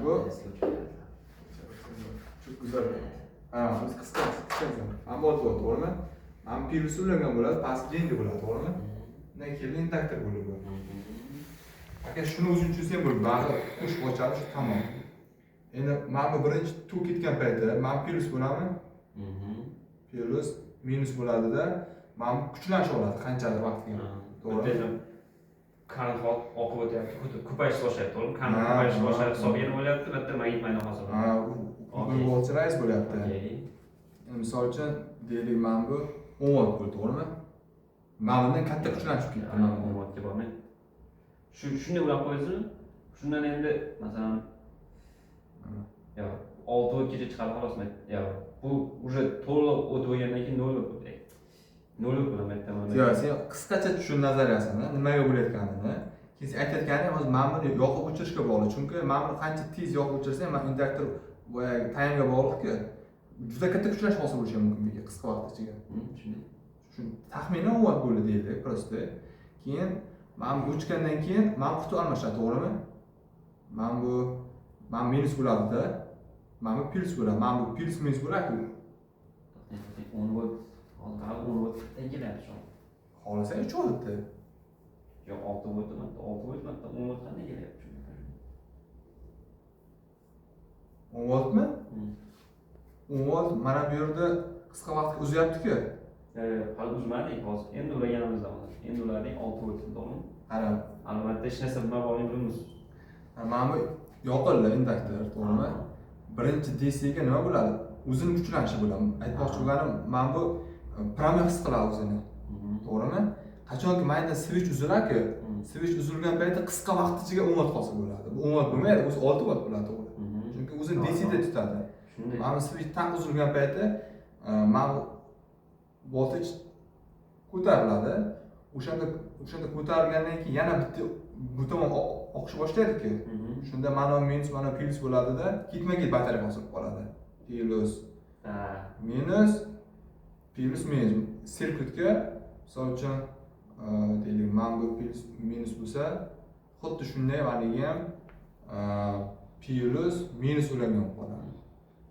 bu çok güzel. Biz qisqa. Mana bu olti volt, to'g'rimi? Mana pilusi ulangan bo'ladi, pastki yengli bo'ladi, to'g'rimi? Undan keyin induktor bo'ladi bu. Aka shuni o'zing tushunsan bo'ladi, baribir qo'shib ochadi, shu tamom. Endi mana bu birinchi tok ketgan paytda mana pilus bo'ladimi? Pilus minus bo'ladida, mana kuchlanish oladi qanchalik vaqtga. To'g'ri. Qanot oqib o'tyapti, ko'payishni boshlayapti, to'g'rimi? Qanot ko'payishni boshlayapti, hisobiga nima bo'lyapti? Bitta magnet hozir. Bu volt rise bo'lyapti. Misol uchun deylik mana bu 10 volt bo'ldi, to'g'rimi? Mana bundan katta kuchlanishib ketdi. 10 voltga bormay. Shunday ulab qo'yasizmi? Shundan endi masalan yo 6 voltgacha chiqadi xolosmi? Yo bu уже to'liq o't bo'lgandan keyin 0 volt bo'ladi. 0 volt bo'lamaydi tamom. Yo'q, sen qisqacha tushun nazariyasini, nimaga bo'layotganini. Keyin sen aytayotganing hozir mana buni yoqib o'chirishga bog'liq. Chunki mana buni qancha tez yoqib o'chirsang, mana induktor boyagi taymga bog'liqki, juda katta kuchlash hosil bo'lishi mumkin bunga qisqa vaqt ichida. Shu taxminan 10 volt bo'ldi deylik, prosta. Keyin mana bu o'chgandan keyin mana qutu almashadi, to'g'rimi? Mana minus bo'ladi-da. Mana bu plus bo'ladi. Mana bu plus minus bo'ladi-ku. 10 volt, hozir 10 volt kelyapti shu. Xohlasang 3 voltda. Yo'q, 6 volt emas, 6 volt emas, 10 volt qanday kelyapti? 10 voltmi? 10 volt mana bu yerda qisqa vaqtga uzyapti-ku. Hali uzmadik hozir. Endi ulaganimizda hozir. Endi uladik 6 volt, to'g'rimi? Qara. Albatta hech narsa bilmay qolmaymiz. Mana bu yoqildi induktor, to'g'rimi? Birinchi DC ga nima bo'ladi? O'zini kuchlanishi bo'ladi. Aytmoqchi bo'lganim, mana bu promil his qiladi o'zini. To'g'rimi? Qachonki mayda switch uziladi-ku, switch uzilgan paytda qisqa vaqt ichida 10 volt hosil bo'ladi. Bu 10 volt bo'lmaydi, o'zi 6 volt bo'ladi, to'g'ri. Chunki o'zini DC da tutadi. Mana switch taq uzilgan paytda mana voltaj ko'tariladi. O'shanda ko'tarilgandan keyin yana bitta bu tomon oqishni boshlaydi-ku. Shunda mana minus, mana plus bo'ladida, ketma-ket batareya hosil qoladi. Plus minus minus sirkutga misol uchun deylik mana bu plus minus bo'lsa, xuddi shunday haligi ham plus minus ulangan qoladi.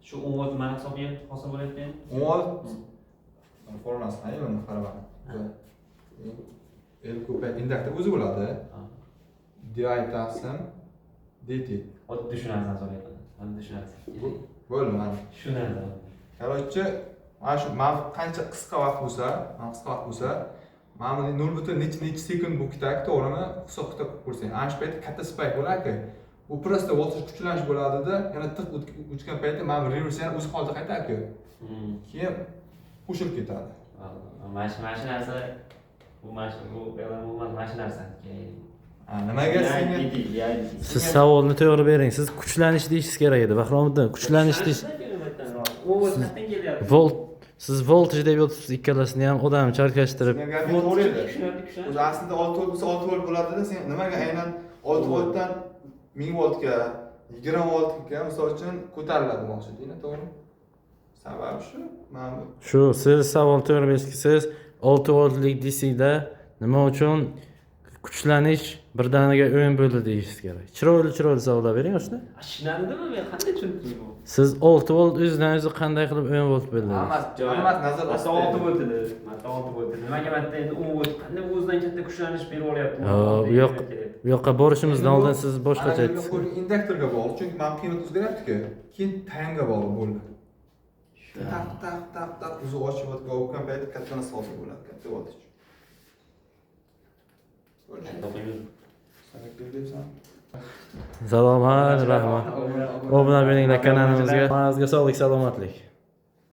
Shu 10 volt mana hisobiga hosil bo'layotgan. 10 volt formulasi ayni qarab. Ko'payt induktor o'zi bo'ladi. Di taqsim dt. Oddiy tushunarsiz so'rayapman. Oddiy tushunarsiz. Bo'ldi mana. Tushunarli. Короче, mana shu mana qancha qisqa vaqt bo'lsa, mana bu 0.necha sekund bo'lib ketadi, to'g'rimi? Hisob-kitob qilib ko'rsang, ana shu paytda katta spike bo'ladi. Bu prosta voltaj kuchlanish bo'ladi-da, yana tiq o'tgan paytda mana bu revers yana o'z holida qaytadi-ku. Keyin qo'shilib ketadi. Mana shu narsa bu narsa. Nimaga senga siz savolni to'g'ri bering. Siz kuchlanish deyishingiz kerak edi. Bahromiddin, kuchlanish deyish. Volt, siz voltaj deb yotibsiz ikkalasini ham odam chalkashtirib. O'zi aslida 6 volt bo'lsa 6 volt bo'ladi-da, sen nimaga aynan 6 voltdan 1000 voltga, 20 voltga misol uchun ko'tariladi demoqchi, to'g'rimi? Sababi shu. Mana bu. Shu siz savol to'g'ri berishsiz, siz 6 voltlik DC da nima uchun kuchlanish birdaniga o'yin bo'ldi deyishingiz kerak. Chiroyli savollar bering o'shda. Tushunadimi? Men qanday tushundim bu? Siz 6 volt o'zidan o'zi qanday qilib o'yin volt bo'ldi? Hammat nazar ostida 6 volt edi. Mana 6 volt edi. Nimaga bitta endi 10 volt qanday o'zidan katta kuchlanish berib olyapti? Bu yoqqa borishimizdan oldin siz boshqacha aytdingiz. Induktorga bog'liq, chunki mana qiymat o'zgaryapti-ku. Keyin taymga bog'liq bo'ldi. Taq o'zi ochib o'tgan paytda katta narsa hosil bo'ladi, katta voltaj. Salomat, rahmat. Obuna bo'linglar kanalimizga. Maningizga sog'lik, salomatlik.